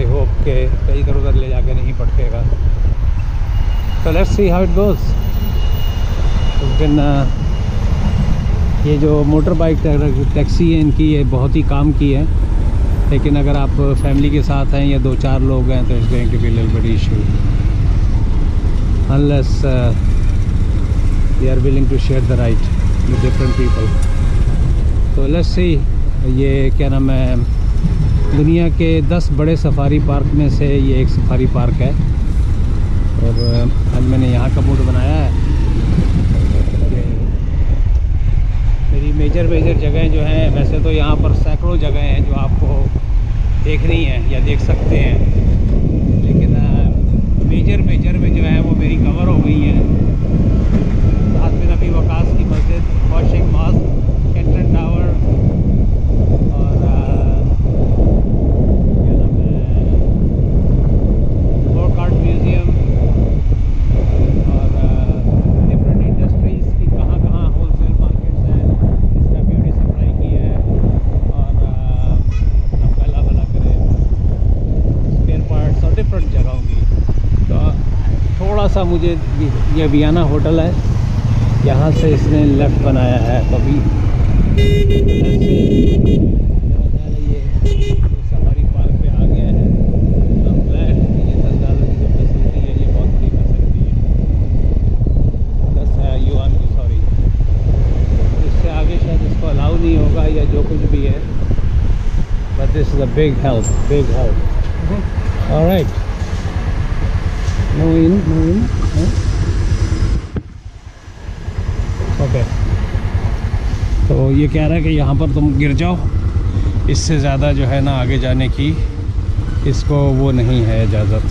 I hope के कहीं इधर उधर ले जाके नहीं पटकेगा। तो let's see how it goes. लेकिन ये जो मोटर बाइक टैक्सी है इनकी, ये बहुत ही काम की है। लेकिन अगर आप फैमिली के साथ हैं या 2-4 लोग हैं तो it's going to be little bit issue unless they are willing to share the ride with different people. तो लेट्स सी। ये क्या नाम है, दुनिया के 10 बड़े सफारी पार्क में से ये एक सफारी पार्क है। और आज मैंने यहाँ का मूड बनाया है। मेरी मेजर जगहें जो हैं, वैसे तो यहाँ पर सैकड़ों जगहें हैं जो आपको देखनी है या देख सकते हैं, लेकिन मेजर में जो है वो मेरी कवर हो गई है। साथ में नबी वकास की मस्जिद, वॉशिंग मॉस्क, कैंटन टावर और क्या नाम है, फोर्ट म्यूज़ियम और डिफरेंट इंडस्ट्रीज़ की कहाँ होलसेल मार्केट्स हैं, इसका ब्यूटी सप्लाई की है। और आपका अल्लाह भला करे, स्पेयर पार्ट्स और डिफरेंट जगहों की। तो थोड़ा सा मुझे ये वियना होटल है, यहाँ से इसने लेफ़्ट बनाया है। तो अभी ये सफारी पार्क पे आ गया है। हम ग्लैड कि ये $10 की जो फैसिलिटी है ये बहुत बड़ी फैसिलिटी है। 10 युआन की, सॉरी। इससे आगे शायद इसको अलाउ नहीं होगा या जो कुछ भी है, but this is a big help. Alright, no in okay. तो ये कह रहा है कि यहाँ पर तुम गिर जाओ, इससे ज़्यादा जो है ना आगे जाने की इसको वो नहीं है इजाज़त।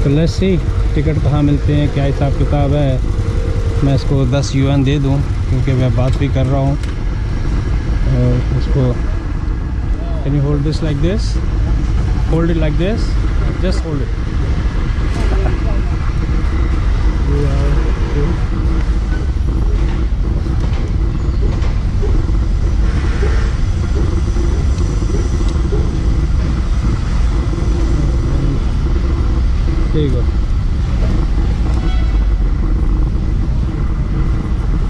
तो लेट्स सी टिकट कहाँ मिलते हैं, क्या हिसाब किताब है। मैं इसको 10 युआन दे दूँ क्योंकि मैं बात भी कर रहा हूँ। और उसको can you hold this like this, hold it like this, just hold it. ठीक है।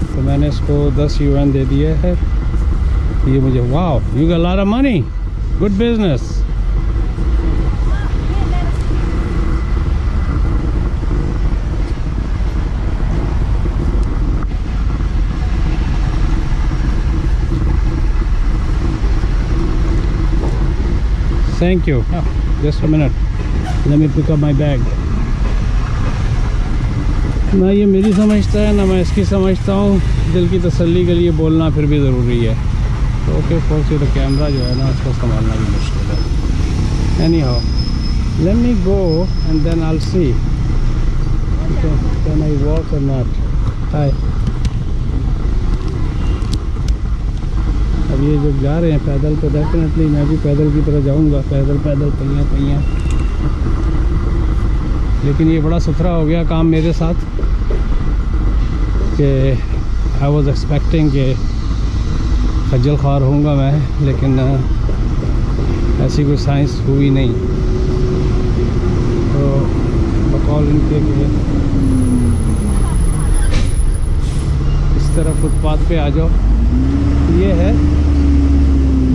तो मैंने इसको 10 युआन दे दिए है। ये मुझे, wow, you got a lot of money, good business. Thank you. Just a minute. Let me pick up my bag. ना ये मेरी समझता है ना मैं इसकी समझता हूँ। दिल की तसल्ली के लिए बोलना फिर भी ज़रूरी है। तो ओके फोर्स, ये तो कैमरा जो है ना उसको संभालना भी मुश्किल है। Anyhow, let me go and then I'll see. Okay, can I walk or not? Hi. अब ये जो जा रहे हैं पैदल, तो डेफिनेटली मैं भी पैदल की तरह जाऊंगा, पैदल पहिया। लेकिन ये बड़ा सुथरा हो गया काम मेरे साथ कि आई वॉज एक्सपेक्टिंग कि खज्जल ख्वार होऊंगा मैं, लेकिन ऐसी कोई साइंस हुई नहीं। तो बकौल इनके कि इस तरह फुटपाथ पे आ जाओ, ये है।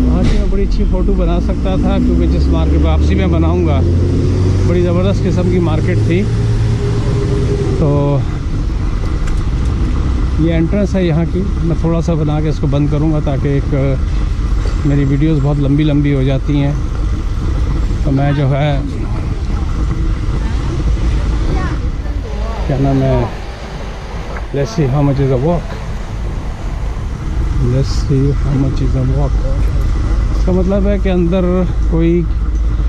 वहाँ से मैं बड़ी अच्छी फ़ोटो बना सकता था क्योंकि जिस मार्केट वापसी में बनाऊँगा बड़ी ज़बरदस्त किस्म की मार्केट थी। तो ये एंट्रेंस है यहाँ की। मैं थोड़ा सा बना के इसको बंद करूँगा ताकि एक मेरी वीडियोस बहुत लंबी हो जाती हैं। तो मैं जो है क्या नाम है, let's see how much is a walk, let's see how much is a walk. इसका मतलब है कि अंदर कोई,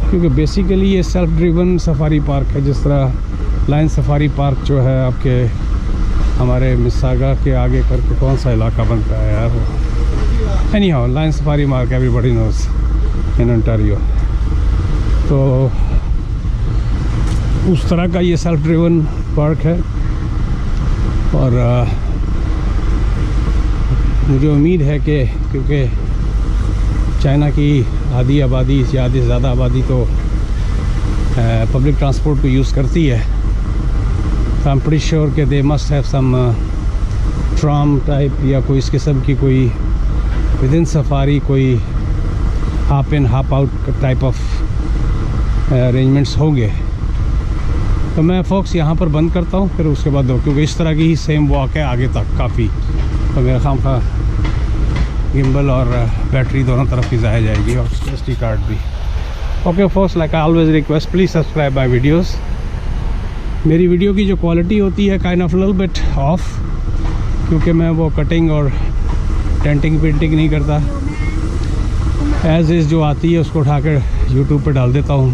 क्योंकि बेसिकली ये सेल्फ ड्रिवन सफारी पार्क है, जिस तरह लाइन सफारी पार्क जो है आपके हमारे मिसागा के आगे करके कौन सा इलाका बनता है यार, anyhow lion safari park everybody knows in Ontario. तो उस तरह का ये सेल्फ ड्रिवन पार्क है। और मुझे उम्मीद है कि क्योंकि चाइना की आधी आबादी से ज़्यादा आबादी तो पब्लिक ट्रांसपोर्ट को यूज़ करती है। आई एम प्रीटी श्योर कि they must have some tram type या कोई इस किस्म की कोई विद इन सफारी कोई half in half out type of arrangements होंगे। तो मैं फोक्स यहाँ पर बंद करता हूँ, फिर उसके बाद क्योंकि इस तरह की ही सेम वॉक है आगे तक काफ़ी, तो मेरा खाम खा गिम्बल और बैटरी दोनों तरफ की ज़ाया जाएगी और SD कार्ड भी। Okay folks, like I always request, please subscribe my videos. मेरी वीडियो की जो क्वालिटी होती है kind of little bit of, क्योंकि मैं वो कटिंग और टेंटिंग पेंटिंग नहीं करता। एज इज़ जो आती है उसको उठाकर यूट्यूब पे डाल देता हूँ।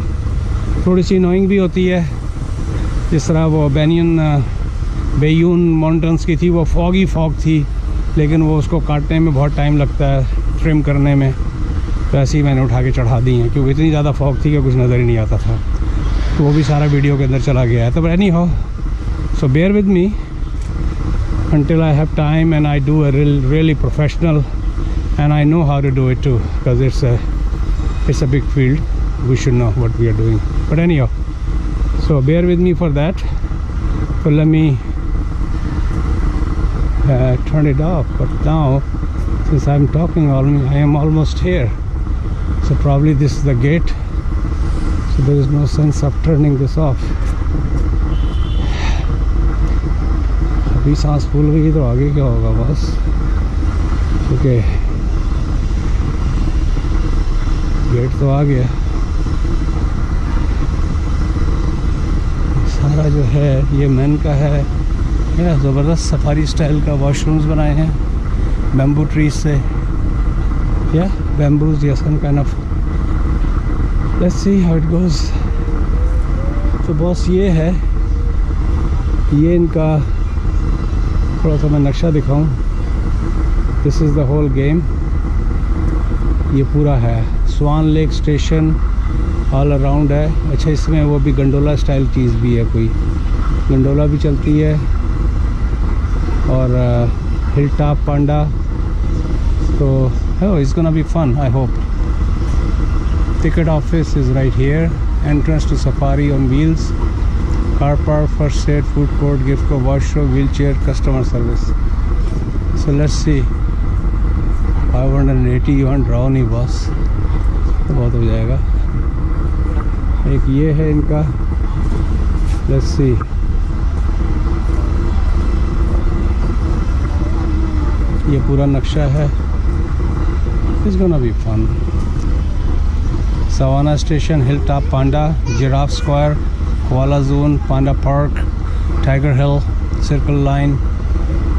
थोड़ी सी अनोइंग भी होती है, जिस तरह वो बेयून माउंटेन्स की थी, वो फॉगी फॉग थी, लेकिन वो उसको काटने में बहुत टाइम लगता है, ट्रिम करने में, तो ऐसे ही मैंने उठा के चढ़ा दी हैं क्योंकि इतनी ज़्यादा फॉग थी कि कुछ नज़र ही नहीं आता था। तो वो भी सारा वीडियो के अंदर चला गया है। तो anyhow, so bear with me until I have time and I do a really professional and I know how to do it too, because it's a big field. We should know what we are doing. But anyhow, so bear with me for that. So let me turn it off. But now, since I'm talking, I am almost here. So probably this is the gate. So there is no sense of turning this off. अभी सांस फूल गई तो आगे क्या होगा बस, क्योंकि gate तो आ गया। सारा जो है ये मैन का है, यह ज़बरदस्त सफारी स्टाइल का वॉशरूम्स बनाए हैं बैम्बू ट्रीज से, या बैम्बूज या some kind of. Let's see how it goes. तो बॉस ये है, ये इनका थोड़ा सा मैं नक्शा दिखाऊं। This is the whole game, ये पूरा है swan lake station all around है। अच्छा, इसमें वो भी गंडोला स्टाइल चीज़ भी है, कोई गंडोला भी चलती है, और हिल टॉप पांडा। तो it's gonna be fun, I hope. Ticket office is right here, entrance to safari on wheels, car park, first aid, food court, gift co, washroom, wheelchair, customer service. So let's see, 580 you draw नहीं बस, तो बहुत हो जाएगा। एक ये है इनका, let's see, ये पूरा नक्शा है। It's gonna be fun. Savannah Station, Hilltop Panda, Giraffe Square, Koala Zone, Panda Park, Tiger Hill, Circle Line।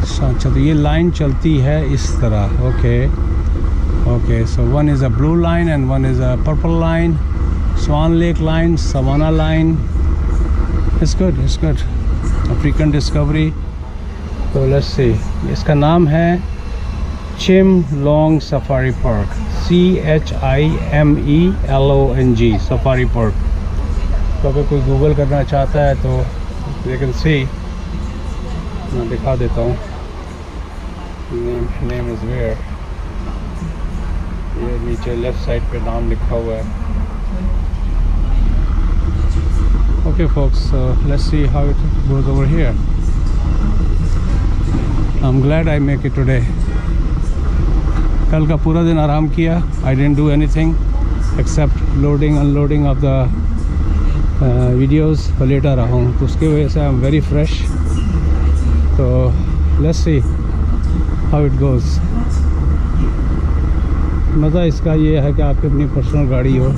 अच्छा, तो ये लाइन चलती है इस तरह। Okay, so one is a blue line and one is a purple line, Swan Lake line, Savannah line. It's good, it's good. African Discovery. तो let's see, इसका नाम है Chim Long Safari Park, CHIMELONG Safari Park। तो अगर कोई Google करना चाहता है तो लेकिन मैं दिखा देता हूँ। नेम इज़ वेयर, ये नीचे लेफ़्ट साइड पे नाम लिखा हुआ है। Okay folks, let's see how it goes over here. I am glad I make it today. कल का पूरा दिन आराम किया, I didn't do anything except loading unloading of the videos, लेटा रहा हूँ, तो उसकी वजह से आई एम वेरी फ्रेश। तो let's see how it goes. मज़ा इसका ये है कि आपकी अपनी पर्सनल गाड़ी हो,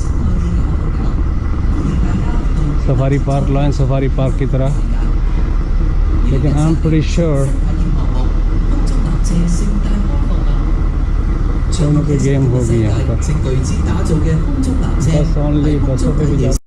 safari park, lion safari park की तरह। लेकिन आई एम प्रीटी श्योर दोनों की गेम होगी यहाँ पर। बस ओनली बसों पे भी